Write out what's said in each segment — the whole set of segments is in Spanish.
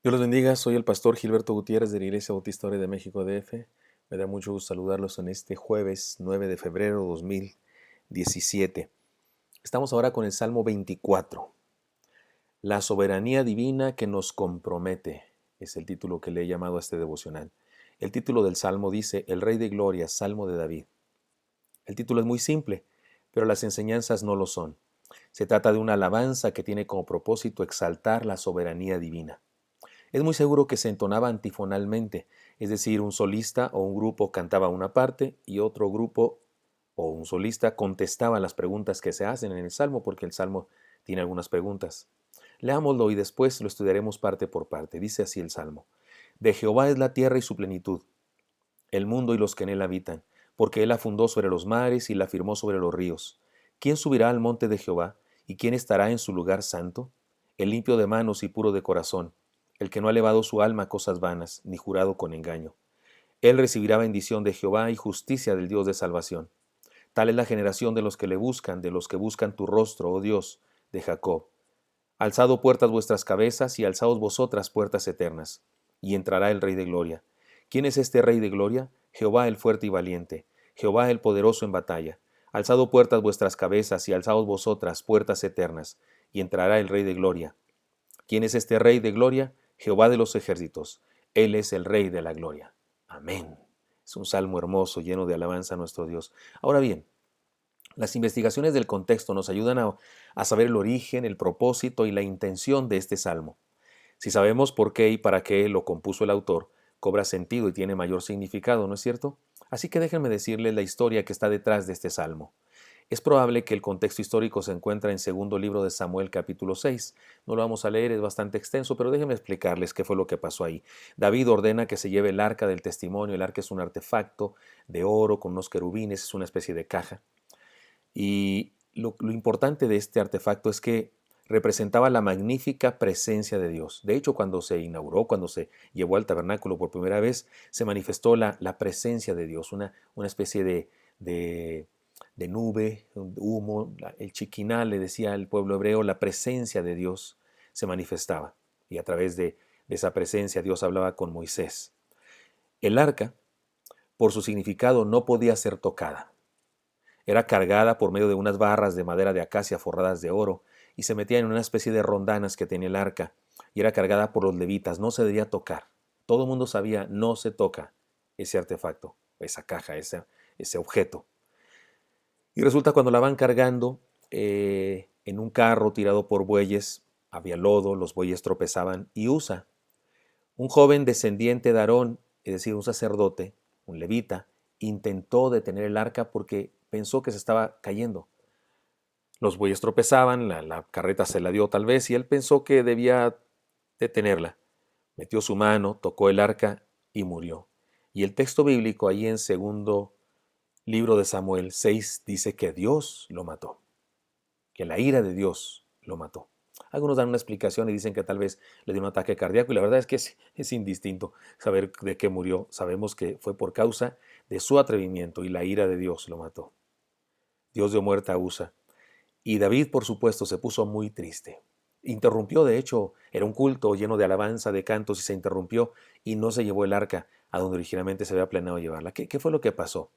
Dios los bendiga, soy el pastor Gilberto Gutiérrez de la Iglesia Bautista Ore de México DF. Me da mucho gusto saludarlos en este jueves 9 de febrero 2017. Estamos ahora con el Salmo 24. La soberanía divina que nos compromete es el título que le he llamado a este devocional. El título del Salmo dice, El Rey de Gloria, Salmo de David. El título es muy simple, pero las enseñanzas no lo son. Se trata de una alabanza que tiene como propósito exaltar la soberanía divina. Es muy seguro que se entonaba antifonalmente, es decir, un solista o un grupo cantaba una parte y otro grupo o un solista contestaba las preguntas que se hacen en el Salmo, porque el Salmo tiene algunas preguntas. Leámoslo y después lo estudiaremos parte por parte. Dice así el Salmo. De Jehová es la tierra y su plenitud, el mundo y los que en él habitan, porque él la fundó sobre los mares y la firmó sobre los ríos. ¿Quién subirá al monte de Jehová? ¿Y quién estará en su lugar santo? El limpio de manos y puro de corazón, el que no ha elevado su alma a cosas vanas, ni jurado con engaño. Él recibirá bendición de Jehová y justicia del Dios de salvación. Tal es la generación de los que le buscan, de los que buscan tu rostro, oh Dios, de Jacob. Alzado puertas vuestras cabezas y alzaos vosotras puertas eternas, y entrará el Rey de Gloria. ¿Quién es este Rey de Gloria? Jehová el fuerte y valiente, Jehová el poderoso en batalla. Alzado puertas vuestras cabezas y alzaos vosotras puertas eternas, y entrará el Rey de Gloria. ¿Quién es este Rey de Gloria? Jehová de los ejércitos. Él es el Rey de la Gloria. Amén. Es un salmo hermoso, lleno de alabanza a nuestro Dios. Ahora bien, las investigaciones del contexto nos ayudan a saber el origen, el propósito y la intención de este salmo. Si sabemos por qué y para qué lo compuso el autor, cobra sentido y tiene mayor significado, ¿no es cierto? Así que déjenme decirles la historia que está detrás de este salmo. Es probable que el contexto histórico se encuentra en segundo libro de Samuel capítulo 6. No lo vamos a leer, es bastante extenso, pero déjenme explicarles qué fue lo que pasó ahí. David ordena que se lleve el arca del testimonio. El arca es un artefacto de oro con unos querubines, es una especie de caja. Y lo importante de este artefacto es que representaba la magnífica presencia de Dios. De hecho, cuando se inauguró, cuando se llevó al tabernáculo por primera vez, se manifestó la presencia de Dios, una especie de nube, humo. El chiquiná, le decía al pueblo hebreo, la presencia de Dios se manifestaba. Y a través de esa presencia Dios hablaba con Moisés. El arca, por su significado, no podía ser tocada. Era cargada por medio de unas barras de madera de acacia forradas de oro y se metía en una especie de rondanas que tenía el arca y era cargada por los levitas. No se debía tocar. Todo el mundo sabía, no se toca ese artefacto, esa caja, ese objeto. Y resulta cuando la van cargando en un carro tirado por bueyes, había lodo, los bueyes tropezaban y Usa, un joven descendiente de Aarón, es decir, un sacerdote, un levita, intentó detener el arca porque pensó que se estaba cayendo. Los bueyes tropezaban, la carreta se la dio tal vez y él pensó que debía detenerla. Metió su mano, tocó el arca y murió. Y el texto bíblico ahí en segundo libro de Samuel 6 dice que Dios lo mató, que la ira de Dios lo mató. Algunos dan una explicación y dicen que tal vez le dio un ataque cardíaco y la verdad es que es indistinto saber de qué murió. Sabemos que fue por causa de su atrevimiento y la ira de Dios lo mató. Dios dio muerte a Usa. Y David, por supuesto, se puso muy triste. Interrumpió, de hecho, era un culto lleno de alabanza, de cantos, y se interrumpió y no se llevó el arca a donde originalmente se había planeado llevarla. ¿Qué fue lo que pasó?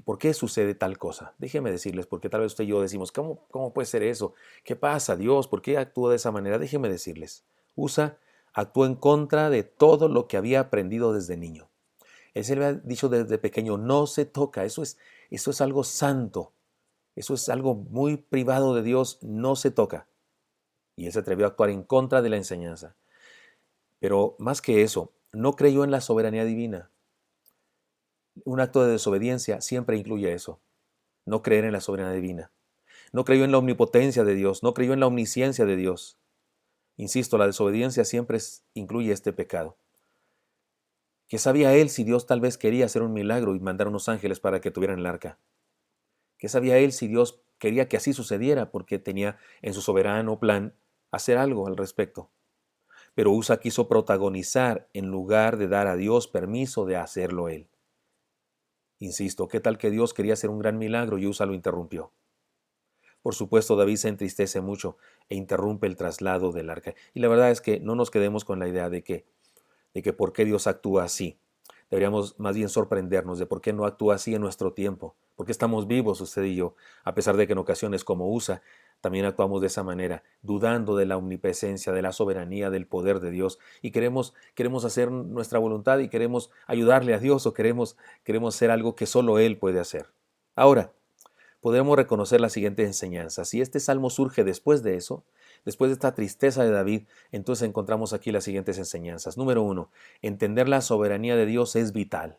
¿Por qué sucede tal cosa? Déjenme decirles, porque tal vez usted y yo decimos, ¿cómo puede ser eso? ¿Qué pasa, Dios? ¿Por qué actúa de esa manera? Déjenme decirles. Usa actuó en contra de todo lo que había aprendido desde niño. Él se le había dicho desde pequeño, no se toca, eso es algo santo. Eso es algo muy privado de Dios, no se toca. Y él se atrevió a actuar en contra de la enseñanza. Pero más que eso, no creyó en la soberanía divina. Un acto de desobediencia siempre incluye eso. No creer en la soberanía divina. No creyó en la omnipotencia de Dios, no creyó en la omnisciencia de Dios. Insisto, la desobediencia siempre incluye este pecado. ¿Qué sabía él si Dios tal vez quería hacer un milagro y mandar unos ángeles para que tuvieran el arca? ¿Qué sabía él si Dios quería que así sucediera porque tenía en su soberano plan hacer algo al respecto? Pero Usa quiso protagonizar en lugar de dar a Dios permiso de hacerlo él. Insisto, ¿qué tal que Dios quería hacer un gran milagro y Usa lo interrumpió? Por supuesto, David se entristece mucho e interrumpe el traslado del arca. Y la verdad es que no nos quedemos con la idea de que por qué Dios actúa así. Deberíamos más bien sorprendernos de por qué no actúa así en nuestro tiempo. Porque estamos vivos usted y yo, a pesar de que en ocasiones como USA también actuamos de esa manera, dudando de la omnipresencia, de la soberanía, del poder de Dios. Y queremos hacer nuestra voluntad y queremos ayudarle a Dios o queremos hacer algo que solo Él puede hacer. Ahora, podremos reconocer la siguiente enseñanza. Si este salmo surge después de eso, después de esta tristeza de David, entonces encontramos aquí las siguientes enseñanzas. Número 1, entender la soberanía de Dios es vital.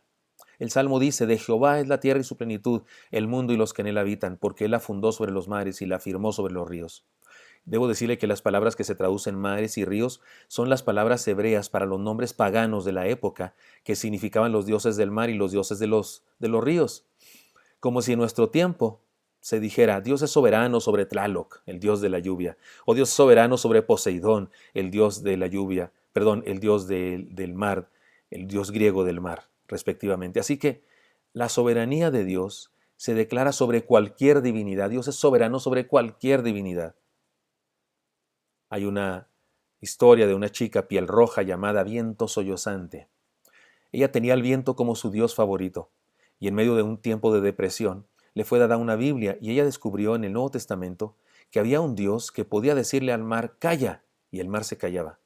El salmo dice, de Jehová es la tierra y su plenitud, el mundo y los que en él habitan, porque él la fundó sobre los mares y la firmó sobre los ríos. Debo decirle que las palabras que se traducen mares y ríos son las palabras hebreas para los nombres paganos de la época, que significaban los dioses del mar y los dioses de los ríos. Como si en nuestro tiempo se dijera, Dios es soberano sobre Tlaloc, el dios de la lluvia, o Dios es soberano sobre Poseidón, el dios de la lluvia, perdón, el dios del mar, el dios griego del mar, respectivamente. Así que la soberanía de Dios se declara sobre cualquier divinidad. Dios es soberano sobre cualquier divinidad. Hay una historia de una chica piel roja llamada Viento Sollozante. Ella tenía al viento como su dios favorito, y en medio de un tiempo de depresión, le fue dada una Biblia y ella descubrió en el Nuevo Testamento que había un Dios que podía decirle al mar, calla, y el mar se callaba.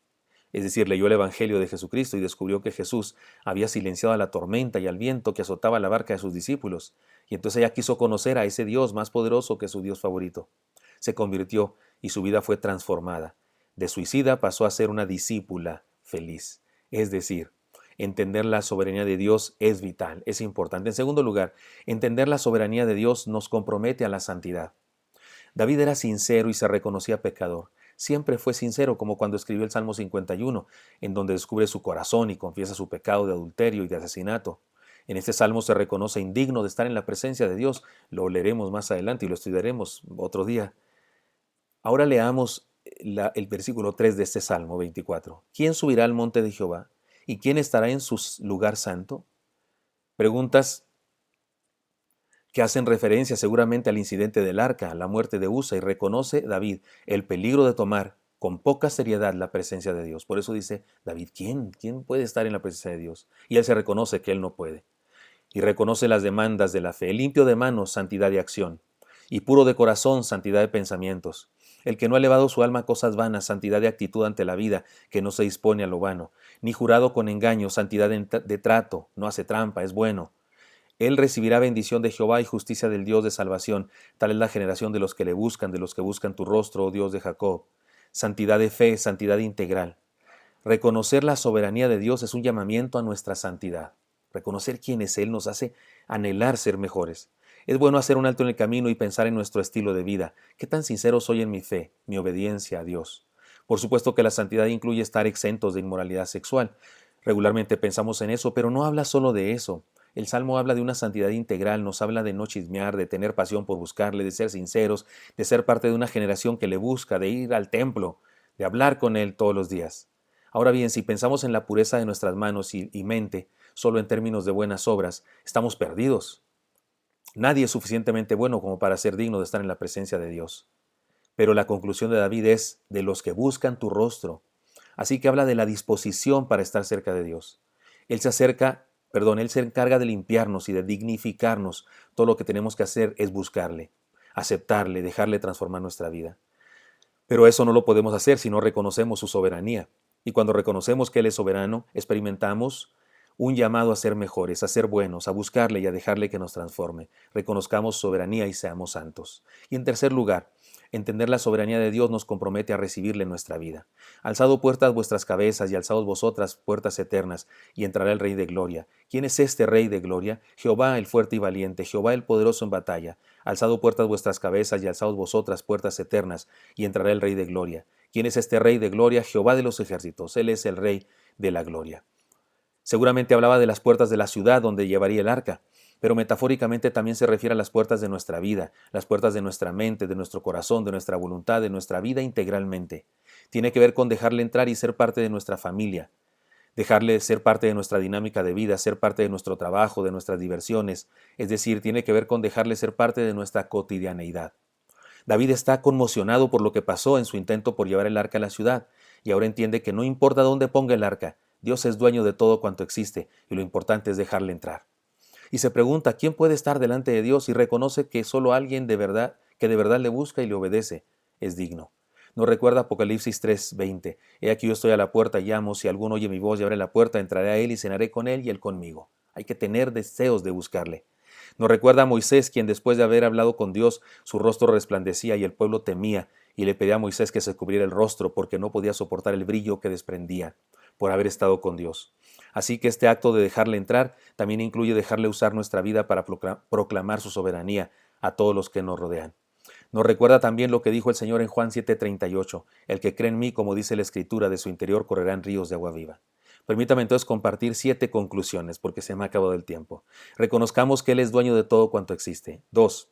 Es decir, leyó el Evangelio de Jesucristo y descubrió que Jesús había silenciado a la tormenta y al viento que azotaba la barca de sus discípulos, y entonces ella quiso conocer a ese Dios más poderoso que su Dios favorito. Se convirtió y su vida fue transformada. De suicida pasó a ser una discípula feliz. Es decir, entender la soberanía de Dios es vital, es importante. En segundo lugar, entender la soberanía de Dios nos compromete a la santidad. David era sincero y se reconocía pecador. Siempre fue sincero, como cuando escribió el Salmo 51, en donde descubre su corazón y confiesa su pecado de adulterio y de asesinato. En este salmo se reconoce indigno de estar en la presencia de Dios. Lo leeremos más adelante y lo estudiaremos otro día. Ahora leamos el versículo 3 de este Salmo 24. ¿Quién subirá al monte de Jehová? ¿Y quién estará en su lugar santo? Preguntas que hacen referencia seguramente al incidente del arca, a la muerte de Usa, y reconoce David el peligro de tomar con poca seriedad la presencia de Dios. Por eso dice David, ¿quién puede estar en la presencia de Dios? Y él se reconoce que él no puede. Y reconoce las demandas de la fe, limpio de manos, santidad de acción, y puro de corazón, santidad de pensamientos. El que no ha elevado su alma a cosas vanas, santidad de actitud ante la vida, que no se dispone a lo vano, ni jurado con engaño, santidad de trato, no hace trampa, es bueno. Él recibirá bendición de Jehová y justicia del Dios de salvación. Tal es la generación de los que le buscan, de los que buscan tu rostro, oh Dios de Jacob. Santidad de fe, santidad integral. Reconocer la soberanía de Dios es un llamamiento a nuestra santidad. Reconocer quién es Él nos hace anhelar ser mejores. Es bueno hacer un alto en el camino y pensar en nuestro estilo de vida. ¿Qué tan sincero soy en mi fe, mi obediencia a Dios? Por supuesto que la santidad incluye estar exentos de inmoralidad sexual. Regularmente pensamos en eso, pero no habla solo de eso. El Salmo habla de una santidad integral, nos habla de no chismear, de tener pasión por buscarle, de ser sinceros, de ser parte de una generación que le busca, de ir al templo, de hablar con Él todos los días. Ahora bien, si pensamos en la pureza de nuestras manos y mente, solo en términos de buenas obras, estamos perdidos. Nadie es suficientemente bueno como para ser digno de estar en la presencia de Dios. Pero la conclusión de David es de los que buscan tu rostro. Así que habla de la disposición para estar cerca de Dios. Él se encarga de limpiarnos y de dignificarnos. Todo lo que tenemos que hacer es buscarle, aceptarle, dejarle transformar nuestra vida. Pero eso no lo podemos hacer si no reconocemos su soberanía. Y cuando reconocemos que Él es soberano, experimentamos un llamado a ser mejores, a ser buenos, a buscarle y a dejarle que nos transforme. Reconozcamos su soberanía y seamos santos. Y en tercer lugar, entender la soberanía de Dios nos compromete a recibirle en nuestra vida. Alzado puertas vuestras cabezas y alzaos vosotras puertas eternas, y entrará el Rey de Gloria. ¿Quién es este Rey de Gloria? Jehová el fuerte y valiente, Jehová el poderoso en batalla. Alzado puertas vuestras cabezas y alzaos vosotras puertas eternas, y entrará el Rey de Gloria. ¿Quién es este Rey de Gloria? Jehová de los ejércitos. Él es el Rey de la Gloria. Seguramente hablaba de las puertas de la ciudad donde llevaría el arca, pero metafóricamente también se refiere a las puertas de nuestra vida, las puertas de nuestra mente, de nuestro corazón, de nuestra voluntad, de nuestra vida integralmente. Tiene que ver con dejarle entrar y ser parte de nuestra familia, dejarle ser parte de nuestra dinámica de vida, ser parte de nuestro trabajo, de nuestras diversiones, es decir, tiene que ver con dejarle ser parte de nuestra cotidianeidad. David está conmocionado por lo que pasó en su intento por llevar el arca a la ciudad, y ahora entiende que no importa dónde ponga el arca, Dios es dueño de todo cuanto existe, y lo importante es dejarle entrar. Y se pregunta, ¿quién puede estar delante de Dios? Y reconoce que solo alguien que de verdad le busca y le obedece, es digno. Nos recuerda Apocalipsis 3:20. He aquí yo estoy a la puerta y llamo, si alguno oye mi voz y abre la puerta, entraré a él y cenaré con él y él conmigo. Hay que tener deseos de buscarle. Nos recuerda a Moisés, quien después de haber hablado con Dios, su rostro resplandecía y el pueblo temía, y le pedía a Moisés que se cubriera el rostro porque no podía soportar el brillo que desprendía por haber estado con Dios. Así que este acto de dejarle entrar también incluye dejarle usar nuestra vida para proclamar su soberanía a todos los que nos rodean. Nos recuerda también lo que dijo el Señor en Juan 7:38, el que cree en mí, como dice la Escritura, de su interior correrán ríos de agua viva. Permítame entonces compartir 7 conclusiones, porque se me ha acabado el tiempo. Reconozcamos que Él es dueño de todo cuanto existe. 2.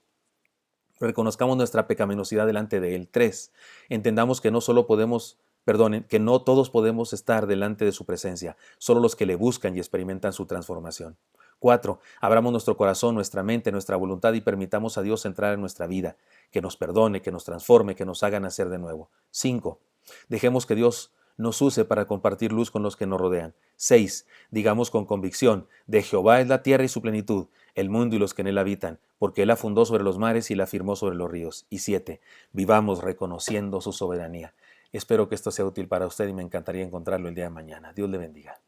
Reconozcamos nuestra pecaminosidad delante de Él. 3. Entendamos que que no todos podemos estar delante de su presencia, solo los que le buscan y experimentan su transformación. 4. Abramos nuestro corazón, nuestra mente, nuestra voluntad y permitamos a Dios entrar en nuestra vida, que nos perdone, que nos transforme, que nos haga nacer de nuevo. 5. Dejemos que Dios nos use para compartir luz con los que nos rodean. 6. Digamos con convicción, de Jehová es la tierra y su plenitud, el mundo y los que en él habitan, porque él la fundó sobre los mares y la firmó sobre los ríos. Y 7. Vivamos reconociendo su soberanía. Espero que esto sea útil para usted y me encantaría encontrarlo el día de mañana. Dios le bendiga.